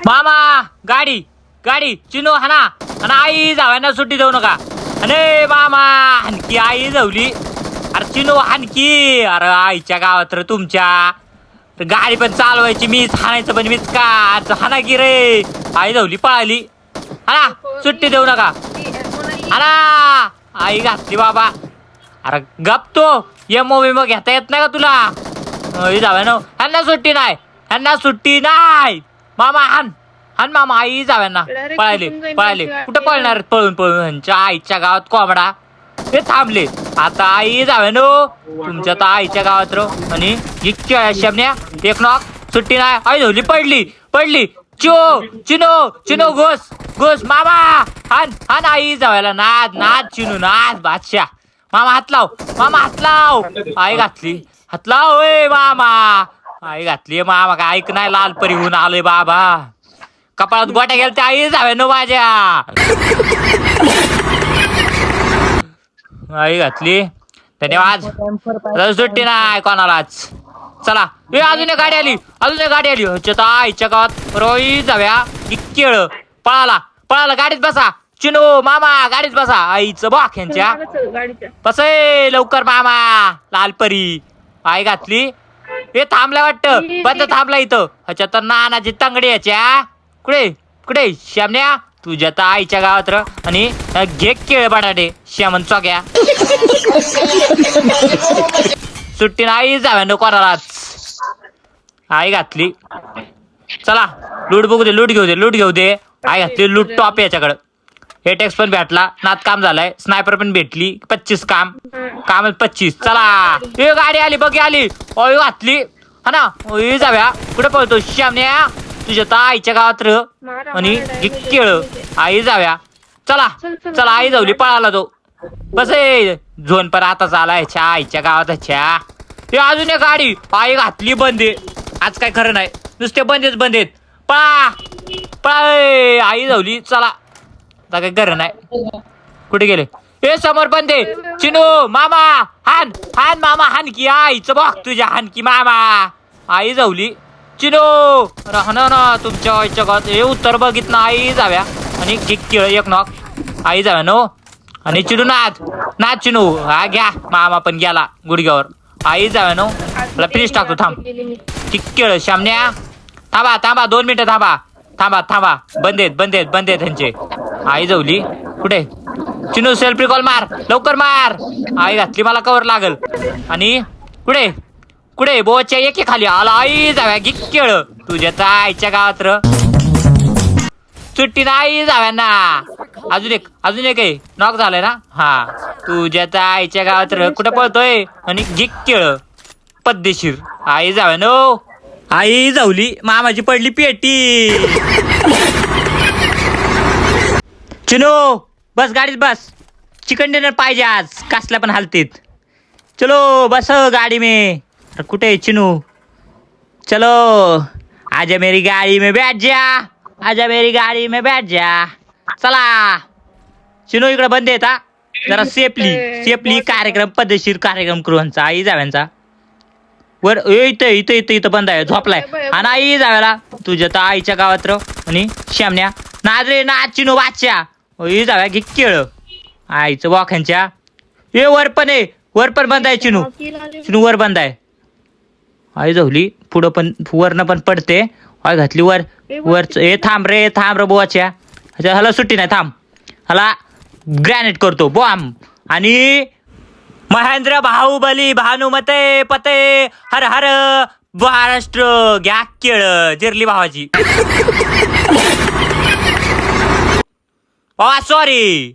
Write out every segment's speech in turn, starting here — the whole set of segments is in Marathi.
मामा गाडी गाडी चिनू हाना आणि आई जावायना सुट्टी देऊ नका. अरे मामा आणखी आई जावली. अरे चिनू आणखी अरे आईच्या गावात रे तुमच्या गाडी पण चालवायची मीच हाणायचं पण मीच का हाना की रे. आई जावली पळाली. हाना सुट्टी देऊ नका. हाना आई घातली बाबा. अरे गपतो ये मोवी मग घेता येत नाही का तुला. जाव्या ना ह्यांना सुट्टी नाही ह्यांना सुट्टी नाही. मामा हान हान मामा आई जाव्यांना पळाले पळाले कुठं पळणार पळून पळून ह्यांच्या आईच्या गावात कोंबडा हे थांबले. आता आई जाव्या नो तुमच्या तर आईच्या गावात रो आणि शमन्या एक नॉक सुट्टी नाही. आई धवली पडली पडली चिनो चिनो घोस घोस मामा हान हान आई जाव्याला नाद नाद चिनू नाद बादशाह. मामा हात लाव मामा हात लाव. आई घातली हात लाव ए मामा आई घातली. मामा काय ऐक नाही लाल परी होऊन आलोय बाबा. कपाळात गोट्या गेल्या त्या आई जाव्या नो माझ्या. आई घातली धन्यवाद. सुट्टी नाही कोणालाच. चला ए अजून एक गाडी आली अजून एक गाडी आली. आईच्या गावात रोई जाव्या केळ पळाला पळाला. गाडीत बसा चिनू मामा गाडीत बसा. आईचं बॉक यांच्या बस लवकर मामा लाल परी. आई घातली हे थांबला वाटतं बंद थांबला इथं. ह्याच्या तर नानाची तंगडी याच्या कुठे कुठे श्यामण्या तुझ्या तर आईच्या गावात र आणि घे केळ बटाटे श्यामन चोक्या. सुट्टी नाही जाव्या नको कोणालाच. आई घातली चला लूट बघू दे लूट घेऊ दे लूट घेऊ दे. आई घातली लूट टॉप याच्याकडं. हेटेक्स पण भेटला नात काम झालाय. स्नायपर पण भेटली 25 काम 25. चला हे गाडी आली बघी आली. ओय घातली हा ना ओय जाव्या कुठे पळतो श्यामण्या तुझ्या तर आईच्या गावात र आणि केळ आई जाव्या. चला चला आई जावली पळाला तो बस झोन पर आता चालाय आईच्या गावात. ते अजून एक गाडी आई घातली बंदे. आज काय खरं नाही नुसते बंदेच बंदेत. पळा पळा आई जावली. चला आता काय खरं नाही कुठे गेले हे समोर बंदे. चिनू मामा हान हान मामा हान की आईचं बघ तुझ्या हान की मामा. आई जावली चिनू राहणार ना तुमच्या आईच्या गावात. हे उत्तर बघितलं आई जाव्या आणि केळ एक नॉक आई जाव्या नो आणि चिनू नाद नाद चिनू हा घ्या. मामा पण गेला गुडघ्यावर. आई जाव्या नो मला फिनिश टाकतो थांब. केळ श्यामण्या थांबा थांबा 2 मिनिटं थांबा थांबा थांबा. बंदेत बंदेत बंदेत त्यांचे. आई जावली कुठे चिनू सेल्फी कॉल मार लवकर मार. आई घातली मला कवर लागल आणि कुठे कुठे बोच्या एक खाली आला. आई जाव्या घे केळ तुझ्या तर आईच्या गावात र सुट्टी नाही जाव्यांना. अजून एक आहे नॉक झालाय ना. हा तुझ्या तर आईच्या गावात र कुठं पळतोय आणि घे केळ पद्धतशीर. आई जाव्या नो आई जावली मामाची पडली पेटी. चिनो बस गाडीत बस. चिकन डिनर पाहिजे आज कसल्या पण हालतीत. चलो बस गाडी में. कुठे चिनू चलो आजा मेरी गाडी में बैठ जा आजा मेरी गाडी में बैठ जा. चला चिनू इकडे बंद येता जरा सेफली कार्यक्रम पद्धतशीर कार्यक्रम करू ह्यांचा आई जाव्यांचा. वर इथं इथं इथं इथं बंद आहे झोपलाय. आणि आई जाव्याला तुझ्या तर आईच्या गावात र आणि श्यामण्या नाद रे नाद चिनू बादशा. जाव्या घे केळ आईचं वाखांच्या. हे वर पण आहे वर पण बंद आहे चिनू चिनू वर बंद आहे. आई जावली पुढं पण वरनं पण पडते. आई घातली वर वरच. हे थांब रे बोवाच्या. ह्याला सुट्टी नाही थांब. ह्याला ग्रॅनेट करतो बॉम्ब आणि महेंद्र बाहुबली भानुमते पते हर हर महाराष्ट्र घ्या केळ जिरली भावाची. बाबा सॉरी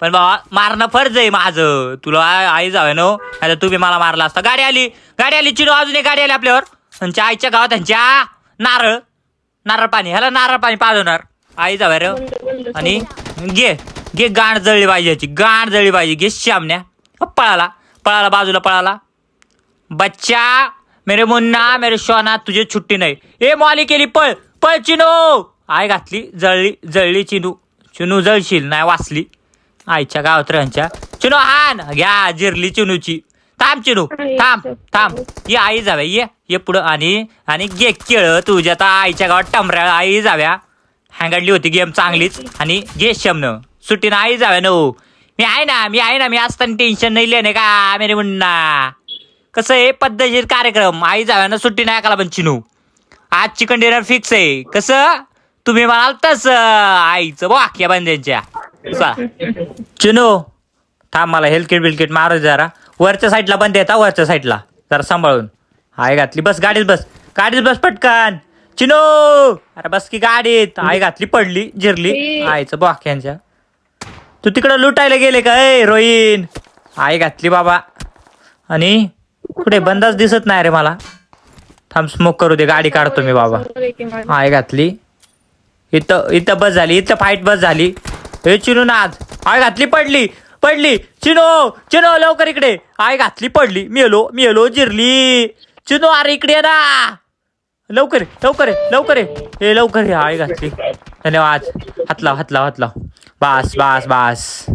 पण बाबा मारणं फर्ज आहे माझं. तुला आई जावे नो आता तुम्ही मला मारला असता. गाडी आली चिनू अजून एक गाडी आली आपल्यावर. त्यांच्या आईच्या गावात त्यांच्या नारळ पाणी ह्याला नारळ पाणी पाजवणार आई जावे र आणि घे गांड जळली पाहिजे गांड जळली पाहिजे. घे श्यामण्या पळाला बाजूला पळाला. बच्चा मेरे मुन्ना मेरे सोना तुझी छुट्टी नाही. ए मॉली केली पळ पळ चिनू. आई घातली जळली चिनू जळशील नाही वाचली आईच्या गावात राहायच्या. चिनू हान घ्या जिरली चिनूची. थांब चिनू थांब थांब ये आई जाव्या ये पुढं आणि घे केळ तुझ्या आता आईच्या गावात टमऱ्या आई जाव्या हँगडली होती गेम चांगलीच आणि घे शमनं सुट्टीनं आई जाव्या नो मी आहे ना मी असताना टेन्शन नाही लेणे का मेरे मुन्ना कसं आहे पद्धतशीर कार्यक्रम आई जाव्या ना सुट्टी नाही ऐकायला पण चिनू आज चिकन डिनर फिक्स आहे कसं तुम्ही म्हणाल तस आईचं वाक्या बंद्यांच्या चिनू थांब मला हेल्किट बिलकिट मारू जरा वरच्या साईडला बंद येता वरच्या साईडला जरा सांभाळून आई घातली बस गाडीत बस पटकन चिनू अरे बस की गाडीत आई घातली पडली जिरली आईचं वाक्यांच्या तू तिकडं लुटायला गेले का ए रोईन आई घातली बाबा आणि कुठे बंदाच दिसत नाही रे मला थांब स्मोक करू दे गाडी काढतो मी बाबा आई घातली इथं बस झाली इथं फाईट बस झाली हे चिनू ना आज आई घातली पडली चिनो लवकर इकडे आई घातली पडली मेलो जिरली चिनो अरे इकडे ना लवकर हे लवकर आई घातली धन्यवाद हातला बास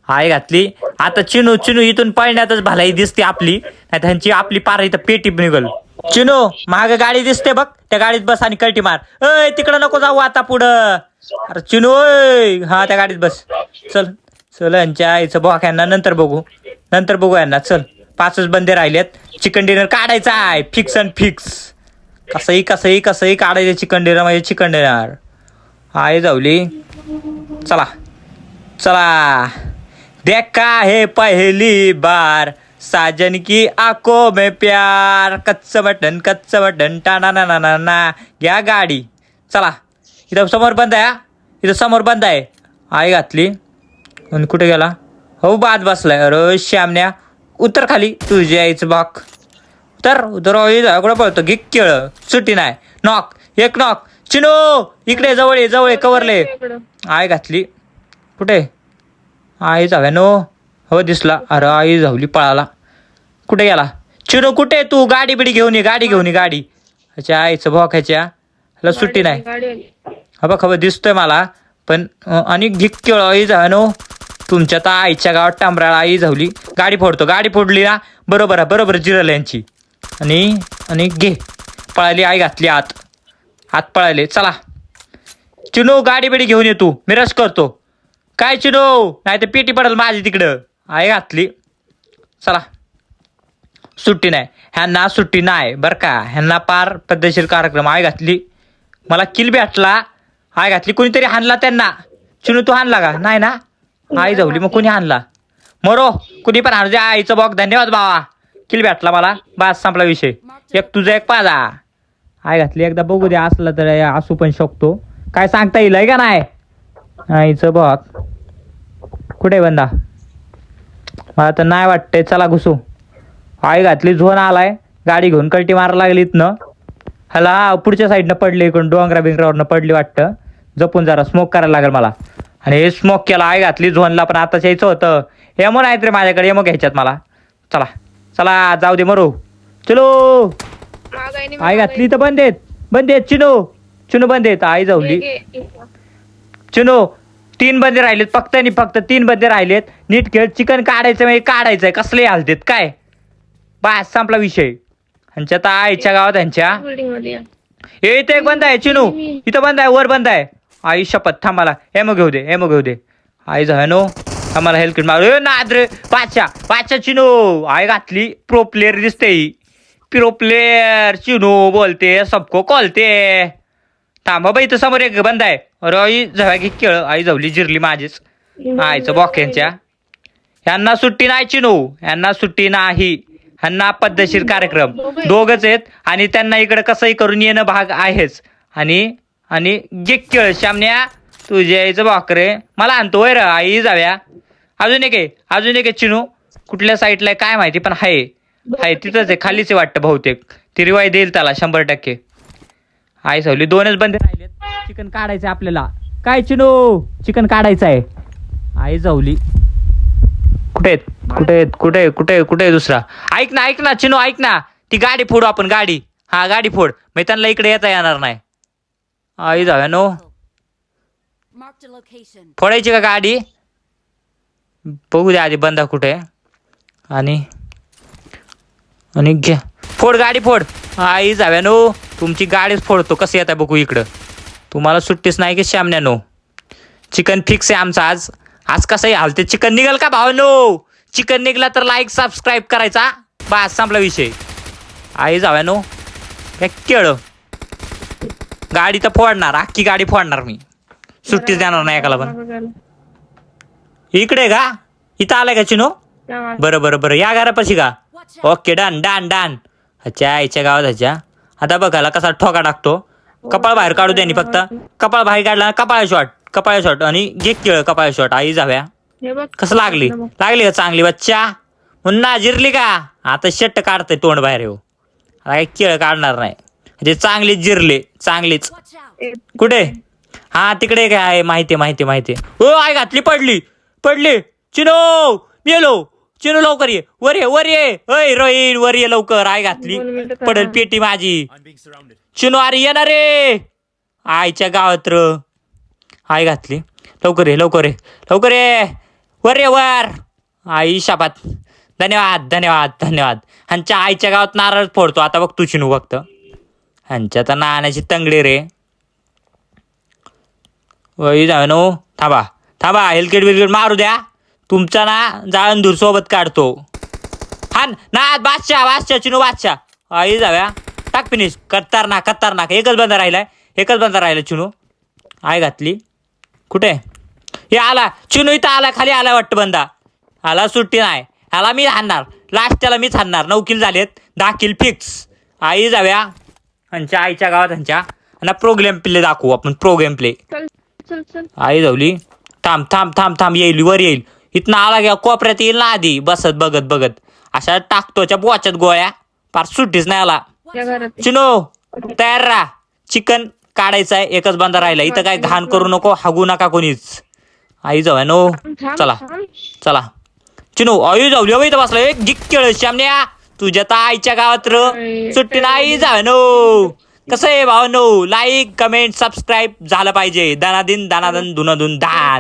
आई घातली आता चिनू इथून पळण्यातच भलाई दिसते आपली नाही त्यांची आपली पार इथं पेटी निघल चिनू माग गाडी दिसते बघ त्या गाडीत बस आणि कल्टी मार अय तिकडं नको जाऊ आता पुढं अरे चिनू हा त्या गाडीत बस चल यांच्या आईचं बॉक्यांना नंतर बघू यांना चल 5च बंदे राहिलेत चिकन डिनर काढायचा आहे फिक्स कसंही काढायचं चिकन डिनर म्हणजे चिकन डिनर आई जावली चला देखा है पहली बार साजन की आंखों में प्यार कच्च बटन टाना ना घ्या गाडी चला इथं समोर बंद आहे आई घातली आणि कुठे गेला हो बाद बसलाय अरे श्यामण्या उतर खाली तुझ्या आईचं बाक उतर कुठं पळतो घे केळ सुट्टी नाही एक नॉक चिनो इकडे जवळ कवरले आई घातली कुठे आई जाव्या नो हो दिसला अरे आई जावली पळाला कुठे गेला चिनो कुठे तू गाडी घेऊन ये गाडी ह्याच्या आईचं भोकायच्या ह्याला सुट्टी नाही खबर दिसतोय मला पण आणि घिक्केळ आई जाव्या नो तुमच्या तर आईच्या गावात टांबराळा आई जावली गाडी फोडली ना बरोबर जिरल यांची आणि घे पळाली आई घातली आत पळाले चला चिनो गाडी घेऊन ये तू मी रस करतो काय चिनो नाही तर पेटी पडल माझी तिकडं आई घातली चला सुट्टी नाही ह्यांना सुट्टी नाही बरं का ह्यांना पार पद्धतशीर कार्यक्रम आई घातली मला किल भेटला आई घातली कोणीतरी हाणला त्यांना चिनू तू हाणला का नाही ना आई जावली मग कोणी हाणला मरो कुणी पण हाणू दे आईचं बॉक धन्यवाद बाबा किल भेटला मला बास संपला विषय एक तुझा एक पाजा आई घातली एकदा बघू दे असलं तर असू पण शकतो काय सांगता येईल का नाही आईचं बॉक कुठे बंदा मला तर नाही वाटतंय चला घुसू आई घातली झोन आलाय गाडी घेऊन कल्टी मारायला लागली इथनं ह्याला पुढच्या साईडनं पडली इकडून डोंगरावरनं पडली वाटतं जपून जरा स्मोक करायला लागेल मला आणि हे स्मोक केला आई घातली झोनला पण आताच यायचं होतं एमो नाही रे माझ्याकडे एमो घ्यायच्यात मला चला जाऊ दे मरू चलो आई घातली तर बंद आहेत चिनो बंद आहेत आई जाऊली चिनो 3 बंदे राहिलेत फक्त 3 बंदे राहिलेत नीट खेळ चिकन काढायचंय कसले हालतेत काय बास संपला विषय ह्यांच्या तर आईच्या गावात ह्यांच्या इथं एक बंद आहे चिनू इथं बंद आहे वर बंद आहे आई शपथ थांबाला एमो घेऊ दे आई जानो आम्हाला हेल्किट मारू नाद्रे पाचा चिनू आई घातली प्रो प्लेअर दिसते प्रो प्लेअर चिनू बोलते सबको कॉलते थांबा बाई इथं समोर एक बंद आहे अरे आई जाव्या की केळ आई जावली जिरली माझीच आईचं बॉक्यांच्या ह्यांना सुट्टी नाही चिनू ह्यांना सुट्टी नाही ह्यांना पद्धतशीर कार्यक्रम दोघच आहेत आणि त्यांना इकडे कसंही करून येणं भाग आहेच आणि गिक केळ शामण्या तुझ्या आईचं भाकरे मला आणतो वय र आई जाव्या अजून एक चिनू कुठल्या साईडला काय माहिती पण आहे तिथंच आहे खालीच वाटतं बहुतेक ती रिवाय देईल त्याला 100%. आई सावली 2च बंदे राहिलेत चिकन काढायचं आपल्याला काय चिनू चिकन काढायचं आहे आई जावली कुठे दुसरा ऐक ना चिनू ऐक ना ती गाडी फोडू आपण गाडी फोड मग त्यांना इकडे येता येणार नाही आई जाव्या नो फोडायची का गाडी बघू द्या आधी बंदा कुठे आणि आणि घ्या फोड गाडी फोड. आई जाव्यानो तुमची गाडीच फोडतो. कसं येत आहे बघू इकडं. तुम्हाला सुट्टीच नाही की श्यामण्यानो. चिकन फिक्स आहे आमचं आज. आज कसंही हालते चिकन निघाल का भावानो. चिकन निघला तर लाईक सबस्क्राईब करायचा. बस संपला विषय. आई जाव्यानो काय केळं गाडी तर फोडणार. अख्खी गाडी फोडणार मी. सुट्टीच देणार नाही एकाला पण. इकडे का इथं आलाय का चिनो. बरं बरं बरं या घरापाशी का. Okay done done done. अच्छा आईच्या गावात ह्याच्या. आता बघायला कसा ठोका टाकतो. कपाळ बाहेर काढू द्या फक्त. कपाळ बाहेर काढला कपाळ शॉट आणि घे केळ कपाळ शॉट. आई जाव्या कसं लागली का चांगली बच्चा. मुन्ना जिरली का. आता शट्ट काढतंय तोंड बाहेर येऊ. काय केळ काढणार नाही. म्हणजे चांगली जिरले चांगलीच. कुठे हा तिकडे काय आहे माहिती. हो आई घातली पडली चिनो मेलो. चिनो लवकर ये वर ये अय रोहीन वर ये लवकर. आई घातली पडेल पेटी माझी. चिनो अरे येणार रे. आईच्या गावात आई घातली. लवकर ये वर. आई शाबात. धन्यवाद. ह्यांच्या आईच्या गावात नारळ फोडतो आता बघ तू चिनू फक्त. ह्यांच्या तर नाण्याची तंगडी रे. वही जानो थांबा हेलकेट बिलकेट मारू द्या. तुमचा ना जाळंदूर सोबत काढतो. हा ना बादशाह चिनू बादशाह. आई जाव्या टाक फिनिश. खतरनाक एकच बंदा राहिलाय चिनू. आई घातली कुठे हे आला चिनू इथं आला खाली आला वाटतं बंदा. आला सुट्टी नाही. ह्याला मी हाणणार लास्ट. त्याला मीच हाणणार. 9 किल झालेत 10 किल फिक्स. आई जाव्या ह्यांच्या आईच्या गावात ह्यांच्या प्रो गेम प्ले दाखवू आपण. Pro game play. आई जावली थांब येईल वर येईल. इथनं आला घ्या कोपऱ्यात येईल ना आधी बसत बघत अशा टाकतोच्या बोच्यात गोळ्या. फार सुट्टीच नाही आला. चिनो तयार राहा. चिकन काढायचं आहे. एकच बंदा राहिला. इथं काय घाण करू नको. हागू नका कोणीच. आई जाऊ नो चला चिनो. आई जाऊली इथं बसला एक जिक्केळ श्यामण्या. तुझ्या तर आईच्या गावात सुट्टी नाही जाव्यानो. कसं आहे भावानो. लाईक कमेंट सबस्क्राईब झालं पाहिजे. दानादन धुनाधन दान.